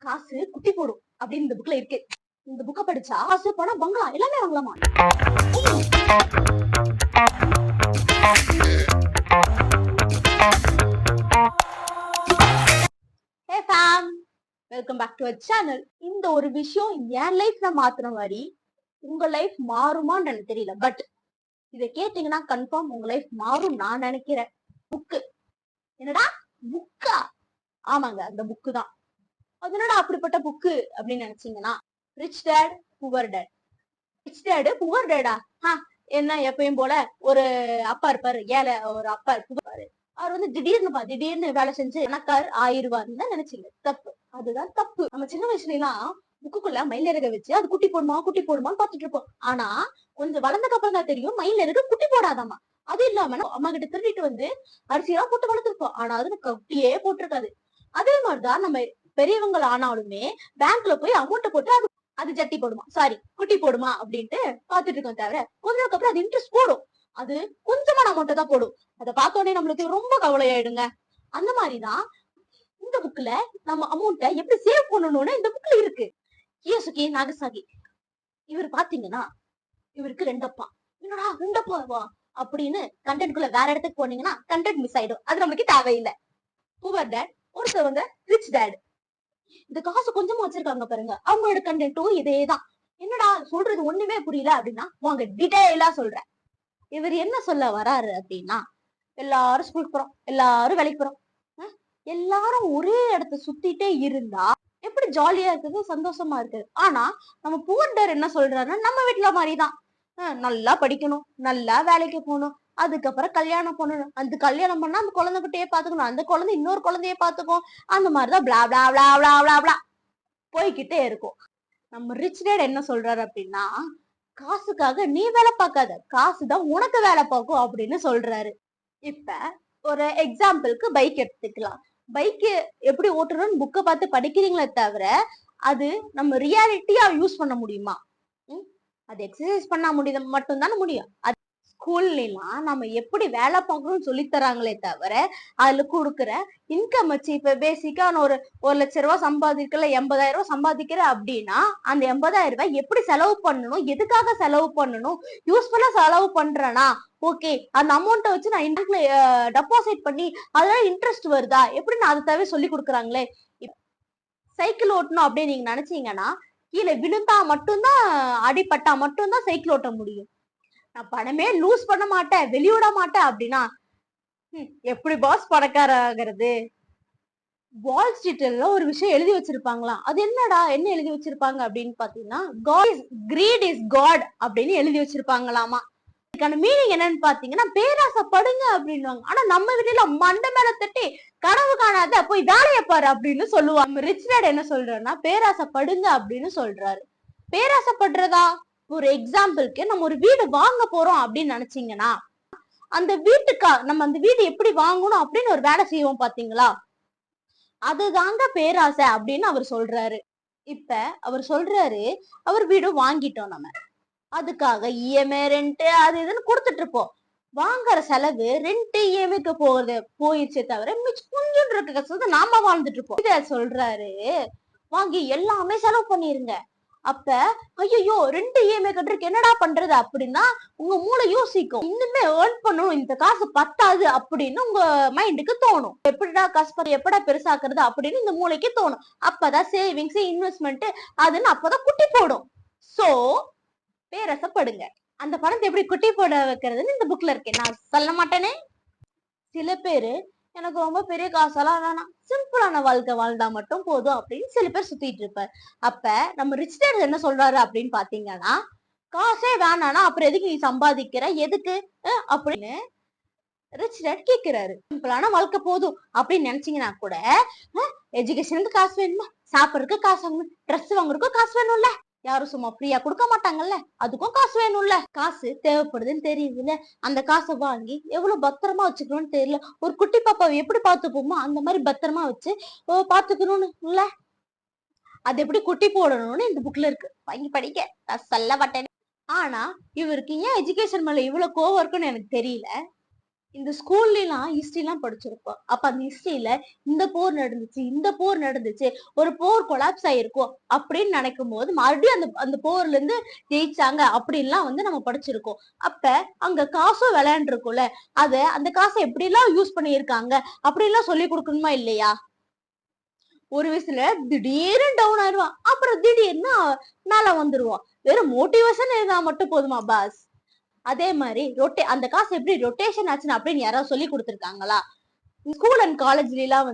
காசு குட்டி போடும் அப்படின்னு இந்த புக்ல இருக்கு. இந்த புக்க படிச்சா காசு பணம் பங்களா எல்லாமே வாங்கலாமா? Hey fam, welcome back to our channel. இந்த ஒரு விஷயம் என் லைஃப்ல மாத்துற மாதிரி உங்க லைஃப் மாறுமான்னு எனக்கு தெரியல. பட் இதை கேட்டீங்கன்னா கன்ஃபார்ம் உங்க லைஃப் மாறும் நான் நினைக்கிறேன். புக்கு என்னடா புக்கா? ஆமாங்க, அந்த புக்கு தான். அது என்னடா அப்படிப்பட்ட புக்கு அப்படின்னு நினைச்சீங்கன்னா, rich dad poor dad. Rich dad poor டேடா? என்ன எப்பயும் போல ஒரு அப்பா இருப்பாரு, ஏழை ஒரு அப்பா இருப்பாரு. அவர் வந்து திடீர்னு வேலை செஞ்சு பணக்கார் ஆயிருவாருன்னு தான் நினைச்சீங்க. தப்பு, அதுதான் தப்பு. நம்ம சின்ன வயசுல எல்லாம் புக்குக்குள்ள மயில் இறக வச்சு அது குட்டி போடுமான்னு பாத்துட்டு இருப்போம். ஆனா கொஞ்சம் வளர்ந்தக்கு அப்புறம் தான் தெரியும் மயில் இறகு குட்டி போடாதாமா. அது இல்லாம அம்மா கிட்ட திருடிட்டு வந்து அரிசியெல்லாம் போட்டு வளர்த்துருப்போம். ஆனா அது குட்டியே போட்டிருக்காது. அதே மாதிரிதான் நம்ம பெரியவங்க ஆனாலுமே பேங்க்ல போய் அமௌண்ட் போட்டு அது ஜட்டி போடுமா, சாரி குட்டி போடுமா அப்படின்ட்டு பாத்துட்டு இருக்கோம். தவிர கொஞ்ச நாளுக்கு அப்புறம் அது இன்ட்ரெஸ்ட் போடும். அது கொஞ்சமான அமௌண்ட் தான் போடும். அதை பார்த்தோன்னே நம்மளுக்கு ரொம்ப கவலையாயிடுங்க. அந்த மாதிரிதான் இந்த புக்ல நம்ம அமௌண்ட்டை எப்படி சேவ் பண்ணணும்னு இந்த புக்ல இருக்கு. கியோசுகி நாகசாகி இவர் பாத்தீங்கன்னா இவருக்கு ரெண்டப்பா. என்னடா ரெண்டப்பாவா அப்படின்னு கண்டென்ட்குள்ள வேற இடத்துக்கு போனீங்கன்னா கண்டென்ட் மிஸ் ஆயிடும். அது நம்மளுக்கு தேவையில்லை. புவர் டேட், ஒருத்தவங்க ரிச் டேட். இந்த காசு கொஞ்சமா வச்சிருக்காங்க பாருங்க, அவங்களோட கண்டென்ட்டும் இதேதான். என்னடா சொல்றது ஒண்ணுமே புரியல அப்படின்னா வாங்க டீடைலா சொல்றேன். இவர் என்ன சொல்ல வராரு அப்படின்னா, எல்லாரும் ஸ்கூலுக்கு போறோம், எல்லாரும் வேலைக்கு போறோம், எல்லாரும் ஒரே இடத்த சுத்திட்டே இருந்தா எப்படி ஜாலியா இருக்குது, சந்தோஷமா இருக்குது. ஆனா நம்ம புவர் டேட் என்ன சொல்றாருன்னா, நம்ம வீட்டுல மாதிரிதான் நல்லா படிக்கணும், நல்லா வேலைக்கு போகணும், அதுக்கப்புறம் கல்யாணம் பண்ணணும், அந்த கல்யாணம் பண்ணா அந்த குழந்தை குட்டியே பாத்துக்கணும், அந்த குழந்தை இன்னொரு குழந்தைய பாத்துக்கும், அந்த மாதிரிதான் பிளா பிளா பிளா பிளா பிளா பிளா போய்கிட்டே இருக்கும். நம்ம ரிச் டேட் என்ன சொல்றாரு அப்படின்னா, காசுக்காக நீ வேலை பார்க்காத, காசுதான் உனக்கு வேலை பார்க்கும் அப்படின்னு சொல்றாரு. இப்ப ஒரு எக்ஸாம்பிளுக்கு பைக் எடுத்துக்கலாம். பைக் எப்படி ஓட்டணும்னு புக்கை பார்த்து படிக்கிறீங்களே தவிர அது நம்ம ரியாலிட்டியா யூஸ் பண்ண முடியுமா? அது எக்ஸசைஸ் பண்ணா மட்டும்தானே முடியும். ஸ்கூல்லாம் நம்ம எப்படி வேலை பார்க்கணும்னு சொல்லி தராங்களே தவிர அதுல கொடுக்குற இன்கம் வச்சு, இப்ப பேசிக்கா ஒரு 1,00,000 ரூபாய் சம்பாதிக்கல, 80,000 ரூபாய் சம்பாதிக்கிற அப்படின்னா அந்த 80,000 ரூபாய் எப்படி செலவு பண்ணணும், எதுக்காக செலவு பண்ணணும், யூஸ்ஃபுல்லா செலவு பண்றேனா, ஓகே அந்த அமௌண்ட்டை வச்சு நான் இன்ட்ரெஸ்ட்ல டெபாசிட் பண்ணி அதனால இன்ட்ரெஸ்ட் வருதா எப்படின்னு அதை தவிர சொல்லி கொடுக்குறாங்களே. சைக்கிள் ஓட்டணும் அப்படின்னு நீங்க நினைச்சீங்கன்னா கீழே விழுந்தா மட்டும்தான், அடிப்பட்டா மட்டும்தான் சைக்கிள் ஓட்ட முடியும். நான் பணமே லூஸ் பண்ண மாட்டேன், வெளியிட மாட்டேன் அப்படின்னா எப்படி பாஸ் பணக்கார ஆகிறது? வால் ஸ்ட்ரீட்ல ஒரு விஷயம் எழுதி வச்சிருப்பாங்களாம். அது என்னடா, என்ன எழுதி வச்சிருப்பாங்க அப்படின்னு பாத்தீங்கன்னா, greed is God அப்படின்னு எழுதி வச்சிருப்பாங்களாமா. இதுக்கான மீனிங் என்னன்னு பாத்தீங்கன்னா, பேராசைப்படுங்க அப்படின்னுவாங்க. ஆனா நம்ம வீட்டுல மண்டை மேல தட்டி கனவு காணாத போய் வேலையை பாரு அப்படின்னு சொல்லுவாங்க. ரிச் டேட் என்ன சொல்றாருன்னா, பேராசைப்படுங்க அப்படின்னு சொல்றாரு. பேராசைப்படுறதா? ஒரு எக்ஸாம்பிளுக்கு நம்ம ஒரு வீடு வாங்க போறோம் அப்படின்னு நினைச்சீங்கன்னா, அந்த நம்ம அந்த வீடு எப்படி வாங்கணும் அப்படின்னு ஒரு வேலை செய்வோம் பாத்தீங்களா, அதுதாங்க பேராசை அப்படின்னு அவர் சொல்றாரு. இப்ப அவர் சொல்றாரு, அவர் வீடு வாங்கிட்டோம், நம்ம அதுக்காக இஎம்ஐ ரெண்ட் அது இதுன்னு கொடுத்துட்டு இருப்போம். வாங்குற செலவு ரெண்ட் இஎம்ஐக்கு போயிடுச்சே தவிர மிச்சம் கொஞ்சம் இருக்க கஷ்டத்தை நாம வாழ்ந்துட்டு இருப்போம். இத சொல்றாரு, வாங்கி எல்லாமே செலவு பண்ணிருங்க. அப்ப ஐயோ 2 இஎம்ஐ கட்டுறதுக்கு என்னடா பண்றது அப்படின்னா உங்க மூளை யோசிக்கும், இன்னுமே ஏர்ன் பண்ணணும், இந்த காசு பத்தாது அப்படின்னு உங்க மைண்டுக்கு தோணும். எப்படிடா காசு எப்படா பெருசாக்குறது அப்படின்னு இந்த மூளைக்கு தோணும். அப்பதான் சேவிங்ஸ், இன்வெஸ்ட்மெண்ட் அதுன்னு அப்பதான் குட்டி போடும். சோ பேரசப்படுங்க. அந்த பணத்தை எப்படி குட்டி போட வைக்கிறதுன்னு இந்த புக்ல இருக்கேன், நான் சொல்ல மாட்டேனே. சில பேரு எனக்கு ரொம்ப பெரிய காசெல்லாம் வேணாம், சிம்பிளான வாழ்க்கை வாழ்ந்தா மட்டும் போதும் அப்படின்னு சில பேர் சுத்திட்டு இருப்பார். அப்ப நம்ம ரிச் டேட் என்ன சொல்றாரு அப்படின்னு பாத்தீங்கன்னா, காசே வேணானா அப்புறம் எதுக்கு நீ சம்பாதிக்கிற, எதுக்கு அப்படின்னு ரிச் டேட் கேக்குறாரு. சிம்பிளான வாழ்க்கை போதும் அப்படின்னு நினைச்சீங்கன்னா கூட, எஜுகேஷனுக்கு காசு வேணுமா, சாப்பிடறதுக்கு காசு வேணுமா, ட்ரெஸ் வாங்குறதுக்கும் காசு வேணும்ல, யாரும் சும்மா ஃப்ரீயா கொடுக்க மாட்டாங்கல்ல, அதுக்கும் காசு வேணும்ல. காசு தேவைப்படுதுன்னு தெரியுதுல்ல, அந்த காசை வாங்கி எவ்வளவு பத்திரமா வச்சுக்கணும்னு தெரியல. ஒரு குட்டி பாப்பாவை எப்படி பாத்துப்போமோ அந்த மாதிரி பத்திரமா வச்சு பாத்துக்கணும்னு இல்ல, அது எப்படி குட்டி போடணும்னு இந்த புக்ல இருக்கு, வாங்கி படிக்க நான் சொல்ல மாட்டேன். ஆனா இவருக்கு ஏன் எஜுகேஷன் மேல இவ்வளவு கோவம் இருக்குன்னு எனக்கு தெரியல. இந்த ஸ்கூல்லாம் ஹிஸ்டரிலாம் படிச்சிருப்போம். அப்ப அந்த ஹிஸ்டரியில இந்த போர் நடந்துச்சு, ஒரு போர் கொலாப்ஸ் ஆயிருக்கும் அப்படின்னு நினைக்கும் போது மறுபடியும் அந்த போர்ல இருந்து ஜெயிச்சாங்க அப்படின்லாம் நம்ம படிச்சிருக்கோம். அப்ப அங்க காசும் விளையாண்டுருக்கும்ல, அந்த காசை எப்படி எல்லாம் யூஸ் பண்ணியிருக்காங்க அப்படின்லாம் சொல்லி கொடுக்கணுமா இல்லையா? ஒரு வயசுல திடீர்னு டவுன் ஆயிடுவான், அப்புறம் திடீர்னு மேல வந்துருவான். வெறும் மோட்டிவேஷன் இருந்தா மட்டும் போதுமா பாஸ்? அதே மாதிரி அந்த காசு எப்படி ரொட்டேஷன் ஆச்சுன்னு அப்படின்னு யாராவது சொல்லி கொடுத்துருக்காங்களா? ஸ்கூல் அண்ட் காலேஜ்ல எல்லாம்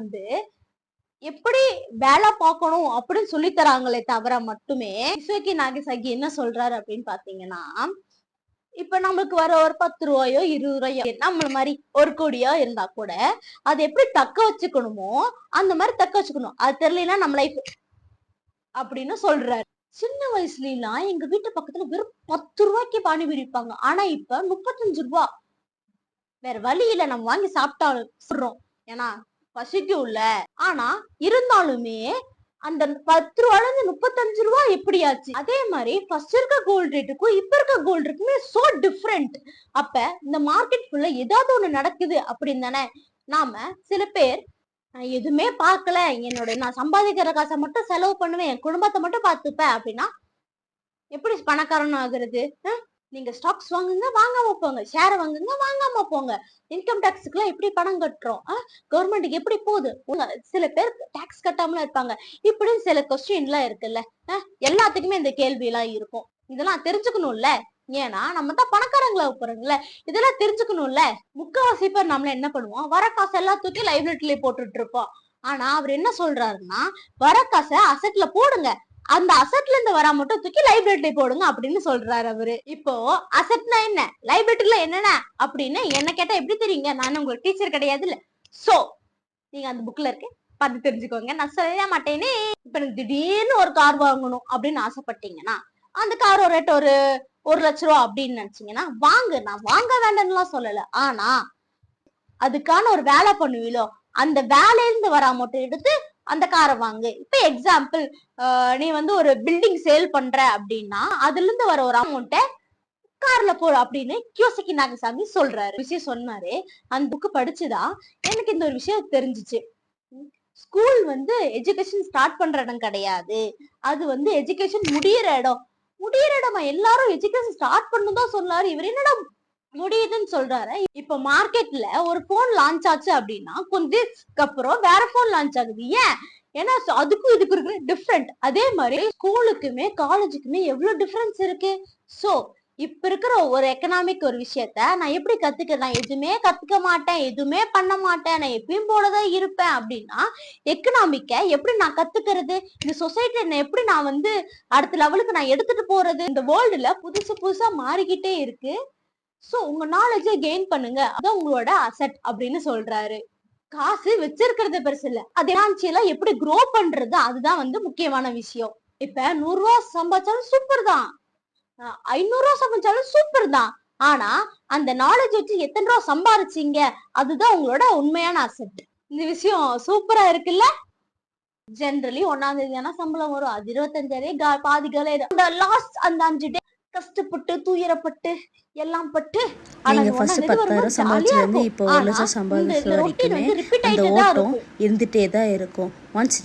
எப்படி வேலை பார்க்கணும் அப்படின்னு சொல்லி தராங்களே தவிர மட்டுமே இசுகி நாகசாகி என்ன சொல்றாரு அப்படின்னு பாத்தீங்கன்னா, இப்ப நம்மளுக்கு வர ஒரு 10 ரூபாயோ 20 ரூபாயோ நம்மள மாதிரி 1 கோடியோ இருந்தா கூட அது எப்படி தக்க வச்சுக்கணுமோ அந்த மாதிரி தக்க வச்சுக்கணும். அது தெரியலன்னா நம்ம லைஃப் அப்படின்னு சொல்றாரு. சின்ன வயசுல எல்லாம் எங்க வீட்டு பக்கத்துல வெறும் 10 ரூபாய்க்கு பானிபூரி விற்பாங்க. ஆனா இப்ப 35 ரூபா. வேற வழி இல்ல, நம்ம வாங்கி சாப்பிட்டாலும் சொல்றோம், ஏன்னா பசிக்கும்ல. ஆனா இருந்தாலுமே அந்த 10 ரூபால இருந்து 35 ரூபா எப்படியாச்சு? அதே மாதிரி ஃபர்ஸ்ட் இருக்க கோல்ட் ரேட்டுக்கும் இப்ப இருக்க கோல்ட் ரேட்டுக்குமே சோ டிஃப்ரெண்ட். அப்ப இந்த மார்க்கெட் ஃபுல்லா ஏதாவது ஒண்ணு நடக்குது அப்படின்னு தானே நாம சில பேர் நான் எதுவுமே பார்க்கல, நான் சம்பாதிக்கிற காசை மட்டும் செலவு பண்ணுவேன், என் குடும்பத்தை மட்டும் பார்த்துப்பேன் அப்படின்னா எப்படி பணக்காரன் ஆகுறது? நீங்க ஸ்டாக்ஸ் வாங்குங்க, வாங்காம போங்க. ஷேர் வாங்குங்க, வாங்காம போங்க. இன்கம் டாக்ஸுக்கு எல்லாம் எப்படி பணம் கட்டுறோம்? கவர்மெண்ட்டுக்கு எப்படி போகுது? சில பேர் டாக்ஸ் கட்டாமலாம் இருப்பாங்க. இப்படி சில கொஸ்டின் எல்லாம் இருக்குல்ல, எல்லாத்துக்குமே இந்த கேள்வி எல்லாம் இருக்கும். இதெல்லாம் தெரிஞ்சுக்கணும்ல, ஏன்னா நம்ம தான் பணக்காரங்களா போறோம்ல, இதெல்லாம் தெரிஞ்சுக்கணும்ல. முக்காவாசி பேர் நம்மள என்ன பண்ணுவோம், வர காசு எல்லாம் தூக்கி லைப்ரரியில போட்டுட்டு இருப்போம். ஆனா அவர் என்ன சொல்றாருன்னா, வர காசை அசெட்ல போடுங்க, அந்த அசெட்ல இருந்து வரா மட்டும் தூக்கி லைப்ரரியில போடுங்க அப்படின்னு சொல்றாரு அவரு. இப்போ அசெட்னா என்ன, லைப்ரரியில என்னென்ன அப்படின்னு என்ன கேட்டா எப்படி தெரியுங்க? நான் உங்களுக்கு டீச்சர் கிடையாது இல்ல. சோ நீங்க அந்த புக்ல இருக்கு பார்த்து தெரிஞ்சுக்கோங்க, நான் சொல்ல மாட்டேனே. இப்ப எனக்கு திடீர்னு ஒரு கார் வாங்கணும் அப்படின்னு ஆசைப்பட்டீங்கன்னா, அந்த கார் ரேட் ஒரு 1 லட்சம் ரூபா அப்படின்னு நினைச்சீங்கன்னா வாங்க, நான் வாங்க வேண்டாம்லாம் சொல்லல. ஆனா அதுக்கான ஒரு வேலை பண்ணுவீங்களோ, அந்த வேலையிலிருந்து வரா மட்டும் எடுத்து அந்த காரை வாங்கு. இப்ப எக்ஸாம்பிள், நீ ஒரு பில்டிங் சேல் பண்ற அப்படின்னா அதுல இருந்து வர ஒரு அமௌண்ட்ட கார்ல போற அப்படின்னு கியோசிகி நாகசாமி சொல்றாரு. விஷயம் சொன்னாரு. அந்த புக்கு படிச்சுதான் எனக்கு இந்த ஒரு விஷயம் தெரிஞ்சிச்சு. ஸ்கூல் எஜுகேஷன் ஸ்டார்ட் பண்ற இடம் கிடையாது, அது எஜுகேஷன் முடியிற இடம். இடமா? எல்லாரும் எஜுகேஷன் ஸ்டார்ட் பண்ணுதான் சொன்னாரு, இவர் என்னடா முடியுதுன்னு சொல்றாரு. இப்ப மார்க்கெட்ல ஒரு போன் லான்ச் ஆச்சு அப்படின்னா கொஞ்சம் அப்புறம் வேற போன் லான்ச் ஆகுது. ஏன்னா அதுக்கும் இதுக்கு இருக்கிற டிஃப்ரெண்ட். அதே மாதிரி ஸ்கூலுக்குமே காலேஜுக்குமே எவ்வளவு டிஃபரன்ஸ் இருக்கு. சோ இப்ப இருக்கிற ஒரு எக்கனாமிக் ஒரு விஷயத்த நான் எப்படி கத்துக்கிறேன், நான் எதுவுமே கத்துக்க மாட்டேன், எதுவுமே பண்ண மாட்டேன், நான் எப்பயும் போலதான் இருப்பேன் அப்படின்னா எக்கனாமிக்க எப்படி நான் கத்துக்கிறது? இந்த சொசைட்டி எப்படி நான் அடுத்த லெவலுக்கு நான் எடுத்துட்டு போறது? இந்த வேர்ல்டுல புதுசா மாறிக்கிட்டே இருக்கு. சோ உங்க நாலேஜை கெயின் பண்ணுங்க, அதான் உங்களோட அசெட் அப்படின்னு சொல்றாரு. காசு வச்சிருக்கிறது பெருசு இல்ல, அது எல்லாம் எப்படி க்ரோ பண்றது அதுதான் முக்கியமான விஷயம். இப்ப 100 ரூபா சம்பாதிச்சாலும் சூப்பர் தான், 500 ரூபா சம்பாதிச்சாலும் சூப்பர் தான். ஆனா அந்த நாலேஜ் வச்சு எத்தனை ரூபா சம்பாதிச்சீங்க அதுதான் உங்களோட உண்மையான அசெட். இந்த விஷயம் சூப்பரா இருக்குல்ல. ஜெனரலி 1ஆம் தேதி ஆனா சம்பளம் வரும், அது 25,000 பாதி கால அந்த லாஸ்ட் அந்த 5 டே கஷ்டப்பட்டு துயரப்பட்டு எல்லாம் பட்டு நீங்க ஃபர்ஸ்ட் 10,000 சம்பாதிச்சிருந்து இப்போ 1 லட்சம் சம்பாதிச்ச வரைக்குமே அந்த ஓட்டம் இருந்துட்டே தான் இருக்கும். ஒன்ஸ்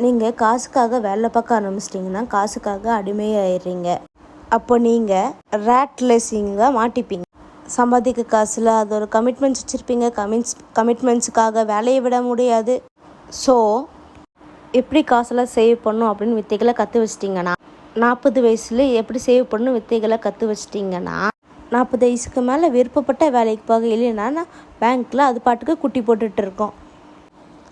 நீங்கள் காசுக்காக வேலை பார்க்க ஆரம்பிச்சிட்டிங்கன்னா காசுக்காக அடிமையாயிடுறீங்க. அப்போ நீங்கள் ரேட் ரேசிங்காக மாட்டிப்பீங்க. சம்பாதிக்க காசில் அது ஒரு கமிட்மெண்ட்ஸ் வச்சுருப்பீங்க, கமிட்மெண்ட்ஸுக்காக வேலையை விட முடியாது. ஸோ எப்படி காசெல்லாம் சேவ் பண்ணும் அப்படின்னு வித்தைகளை கற்று வச்சிட்டிங்கன்னா, 40 வயசுல எப்படி சேவ் பண்ணணும் வித்தைகளை கற்று வச்சிட்டிங்கன்னா 40 வயசுக்கு மேலே விருப்பப்பட்ட வேலைக்கு போக இல்லைன்னா பேங்க்கில் அது பாட்டுக்கு குட்டி போட்டுட்டு இருக்கோம்.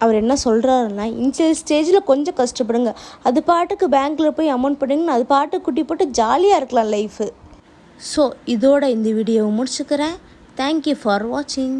அவர் என்ன சொல்கிறாருன்னா, இனிஷியல் ஸ்டேஜில் கொஞ்சம் கஷ்டப்படுங்க, அது பாட்டுக்கு பேங்க்கில் போய் அமௌண்ட் பண்ணிங்கன்னா அது பாட்டுக்கு குட்டி போட்டு ஜாலியாக இருக்கலாம் லைஃபு. ஸோ இதோட இந்த வீடியோவை முடிச்சுக்கிறேன். தேங்க்யூ ஃபார் வாட்சிங்.